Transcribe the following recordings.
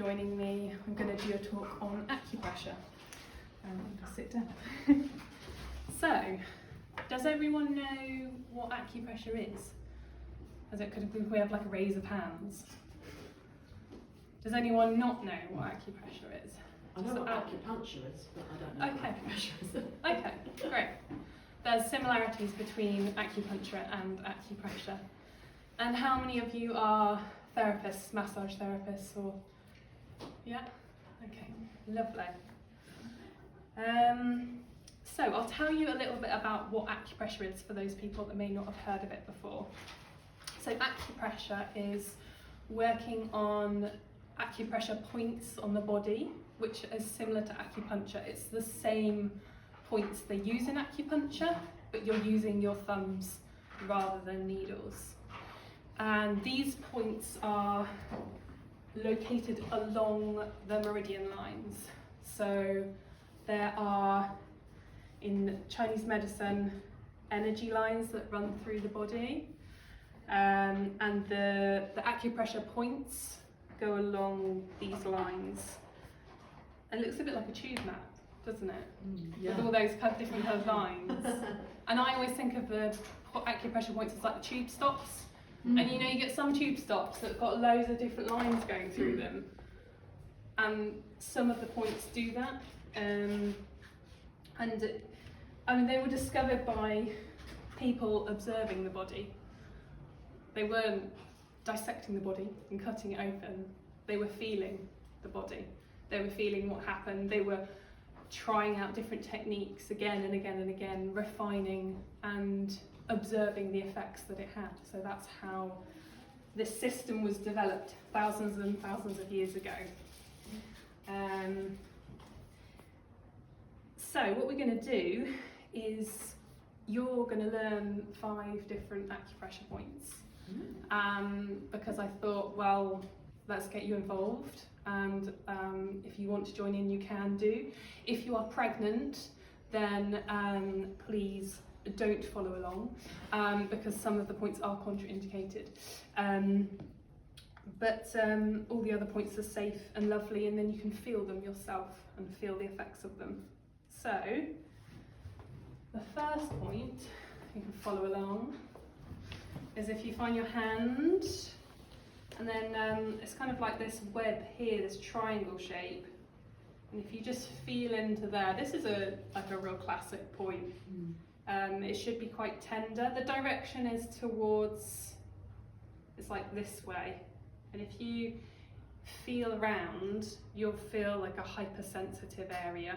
joining me. I'm going to do a talk on acupressure. I'll sit down. So, does everyone know what acupressure is? Could we have like a raise of hands? Does anyone not know what acupressure is? I know what acupuncture is, but I don't know what acupressure is. Okay, great. There's similarities between acupuncture and acupressure. And how many of you are therapists, massage therapists, or yeah? Okay, lovely. So I'll tell you a little bit about what acupressure is for those people that may not have heard of it before. So acupressure is working on acupressure points on the body, which is similar to acupuncture. It's the same points they use in acupuncture, but you're using your thumbs rather than needles. And these points are located along the meridian lines. So there are, in Chinese medicine, energy lines that run through the body. And the acupressure points go along these lines. It looks a bit like a tube map, doesn't it? Yeah. With all those different coloured lines. And I always think of the acupressure points as like the tube stops. And you know, you get some tube stops that have got loads of different lines going through them. And some of the points do that. And I mean, they were discovered by people observing the body. They weren't dissecting the body and cutting it open. They were feeling the body. They were feeling what happened. They were trying out different techniques again and again and again, refining and observing the effects that it had. So that's how this system was developed thousands and thousands of years ago. So what we're going to do is you're going to learn 5 different acupressure points. Because I thought, well, let's get you involved, and if you want to join in, you can do. If you are pregnant, then please don't follow along, because some of the points are contraindicated. But all the other points are safe and lovely, and then you can feel them yourself and feel the effects of them. So, the first point, you can follow along, is if you find your hand, and then it's kind of like this web here, this triangle shape, and if you just feel into there, this is like a real classic point. It should be quite tender. The direction is towards, it's like this way, and if you feel around, you'll feel like a hypersensitive area.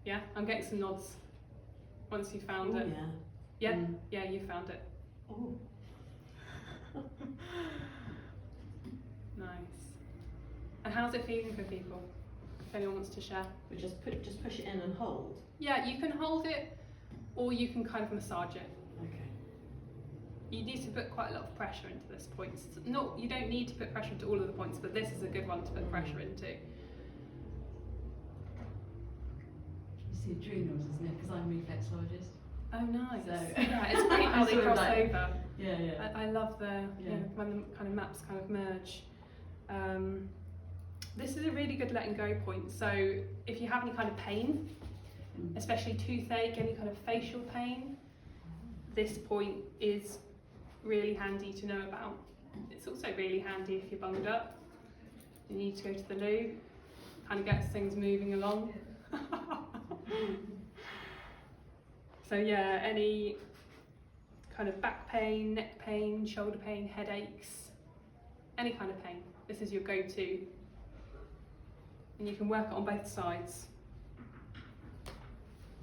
Yeah, I'm getting some nods once you found it. Yeah. Yeah, you found it. Oh. Nice. And how's it feeling for people? If anyone wants to share. We just push it in and hold. Yeah, you can hold it, or you can kind of massage it. Okay. You need to put quite a lot of pressure into this point. You don't need to put pressure into all of the points, but this is a good one to put pressure into. You see adrenals, isn't it? Because I'm reflexologist. Oh, nice. So yeah, it's great how they cross over. Yeah. I love the Yeah. when the kind of maps kind of merge. This is a really good letting go point. So if you have any kind of pain, especially toothache, any kind of facial pain, this point is really handy to know about. It's also really handy if you're bunged up, you need to go to the loo, kind of gets things moving along. So yeah, any kind of back pain, neck pain, shoulder pain, headaches, any kind of pain, this is your go-to. And you can work it on both sides.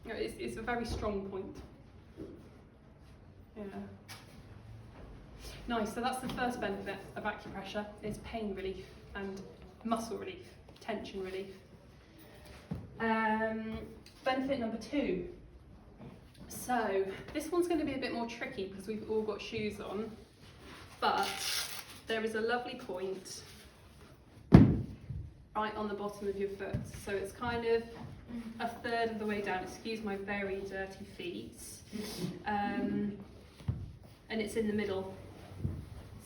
You know, it's a very strong point. Yeah. Nice, so that's the first benefit of acupressure, is pain relief and muscle relief, tension relief. Benefit number 2. So this one's going to be a bit more tricky because we've all got shoes on, but there is a lovely point right on the bottom of your foot. So it's kind of a third of the way down. Excuse my very dirty feet. And it's in the middle.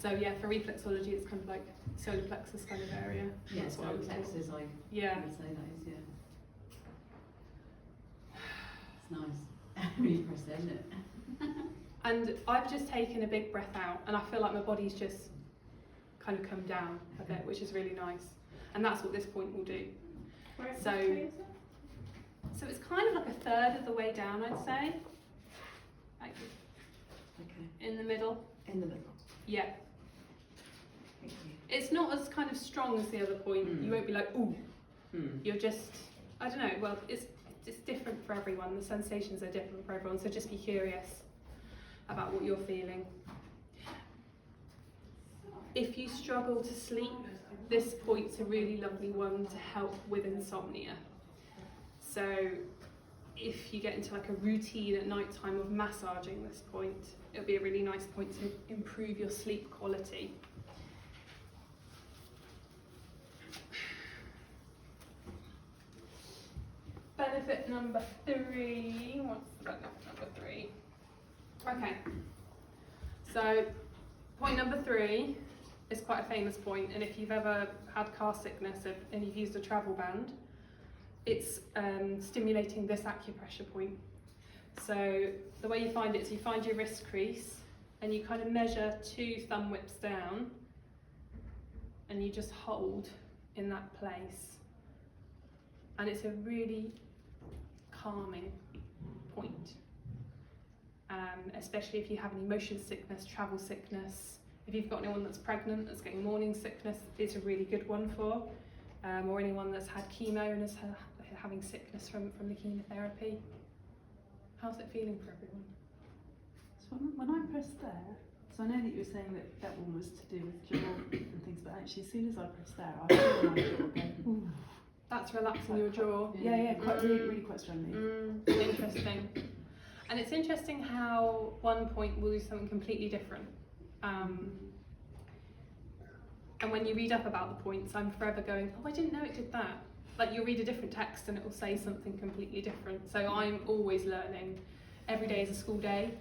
So yeah, for reflexology, it's kind of like solar plexus kind of area. Yeah, That's what I so was thinking. plexus, I Yeah. would say that is, yeah. It's nice. Really press there, isn't it? And I've just taken a big breath out, and I feel like my body's just kind of come down a bit, which is really nice. And that's what this point will do. So it's kind of like a third of the way down, I'd say. Like Okay. in the middle. In the middle. Yeah. Thank you. It's not as kind of strong as the other point. You won't be like, ooh. You're just, I don't know, well, it's different for everyone. The sensations are different for everyone, so just be curious about what you're feeling. If you struggle to sleep, this point's a really lovely one to help with insomnia. So if you get into like a routine at night time of massaging this point, it'll be a really nice point to improve your sleep quality. Benefit number 3. What's the benefit number 3? Okay. So point number 3 is quite a famous point, and if you've ever had car sickness and you've used a travel band, it's stimulating this acupressure point. So the way you find it is you find your wrist crease and you kind of measure 2 thumb whips down and you just hold in that place. And it's a really calming point, especially if you have any motion sickness, travel sickness. If you've got anyone that's pregnant, that's getting morning sickness, it's a really good one for. Or anyone that's had chemo and is having sickness from the chemotherapy. How's it feeling for everyone? So when I pressed there, so I know that you were saying that one was to do with jaw and things, but actually as soon as I pressed there, I feel my jaw go, ooh. That's relaxing your jaw. Yeah, quite really quite strongly. Interesting. And it's interesting how one point will do something completely different. And when you read up about the points, I'm forever going, oh, I didn't know it did that. Like you'll read a different text and it will say something completely different. So I'm always learning. Every day is a school day.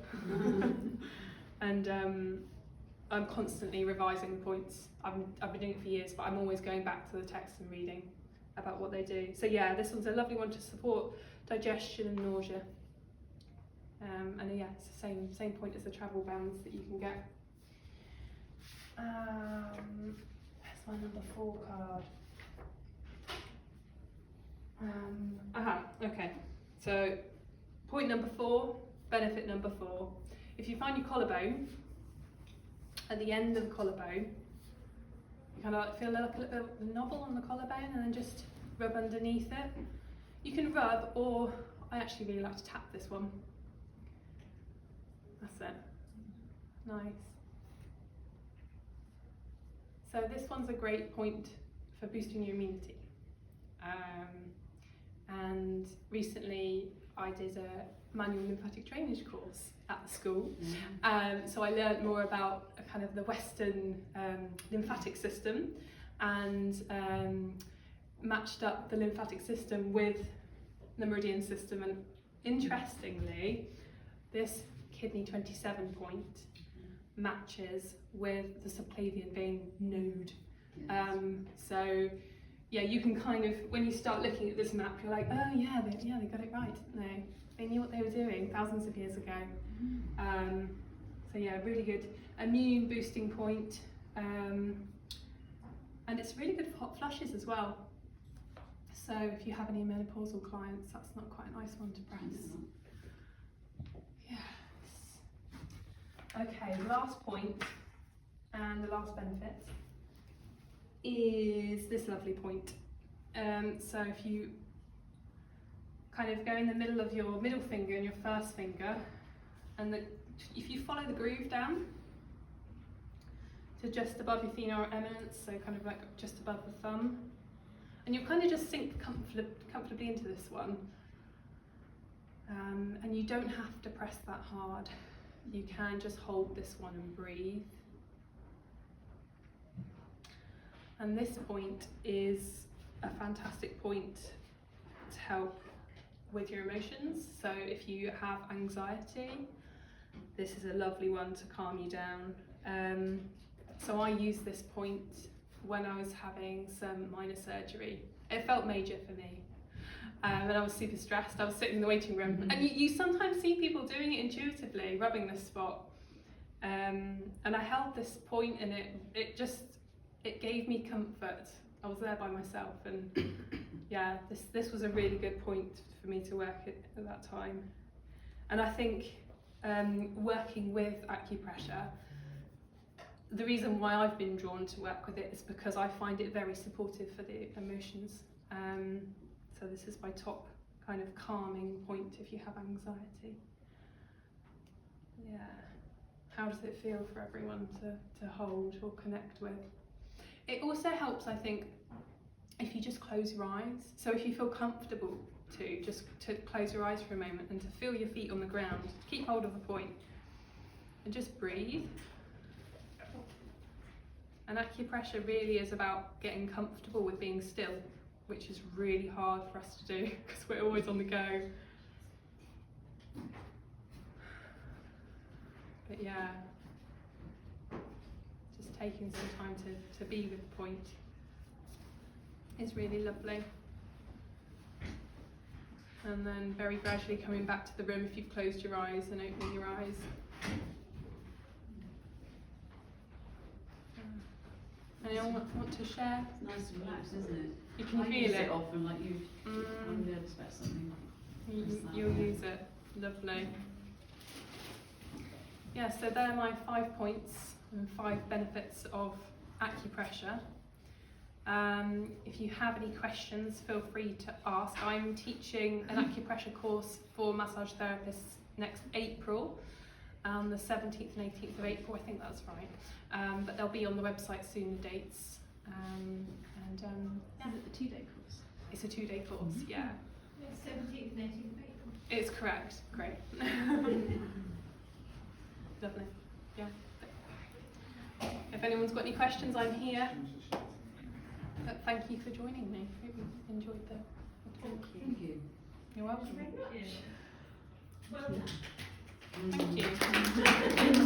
And I'm constantly revising the points. I've been doing it for years, but I'm always going back to the text and reading about what they do. So yeah, this one's a lovely one to support digestion and nausea. And yeah, it's the same point as the travel bands that you can get. Where's my number 4 card? Okay. So point number 4, benefit number 4. If you find your collarbone, at the end of the collarbone, you kind of like feel like a little bit of a knobble on the collarbone and then just rub underneath it. You can rub, or I actually really like to tap this one. That's it. Nice. So this one's a great point for boosting your immunity. And recently I did a manual lymphatic drainage course at the school. So I learned more about kind of the Western lymphatic system and matched up the lymphatic system with the meridian system. And interestingly, this kidney 27 point matches with the subclavian vein node. So yeah, you can kind of, when you start looking at this map, you're like, oh yeah, they got it right, didn't they? They knew what they were doing thousands of years ago. So yeah, really good immune boosting point. And it's really good for hot flushes as well. So if you have any menopausal clients, that's not quite a nice one to press. Yes. Okay, last point and the last benefit is this lovely point. So if you kind of go in the middle of your middle finger and your first finger, and if you follow the groove down to just above your femur eminence, so kind of like just above the thumb, and you'll kind of just sink comfortably into this one, and you don't have to press that hard. You can just hold this one and breathe. And this point is a fantastic point to help with your emotions. So if you have anxiety, this is a lovely one to calm you down. So I use this point when I was having some minor surgery. It felt major for me. And I was super stressed. I was sitting in the waiting room, and you sometimes see people doing it intuitively, rubbing this spot. And I held this point, and it gave me comfort. I was there by myself, and yeah, this was a really good point for me to work at that time. And I think working with acupressure, the reason why I've been drawn to work with it is because I find it very supportive for the emotions. So this is my top kind of calming point if you have anxiety. Yeah. How does it feel for everyone to hold or connect with? It also helps, I think, if you just close your eyes. So if you feel comfortable just to close your eyes for a moment and to feel your feet on the ground, keep hold of the point and just breathe. And acupressure really is about getting comfortable with being still, which is really hard for us to do because we're always on the go. But yeah, just taking some time to be with the point is really lovely. And then very gradually coming back to the room if you've closed your eyes and opening your eyes. Anyone want to share? It's nice and relaxed, isn't it? You can I feel use it. it often, like you. I'm nervous about something. You'll use it. Lovely. Yeah, so they're my 5 points and 5 benefits of acupressure. If you have any questions, feel free to ask. I'm teaching an acupressure course for massage therapists next April, the 17th and 18th of April, I think that's right. But they'll be on the website soon, the dates. Is it the 2-day course? It's a 2-day course, yeah. It's 17th and 18th of April. It's correct, great. Lovely, yeah. If anyone's got any questions, I'm here. But thank you for joining me. Hope you enjoyed the talk. Thank you. You're welcome. Thank you very much. Well done. Thank you.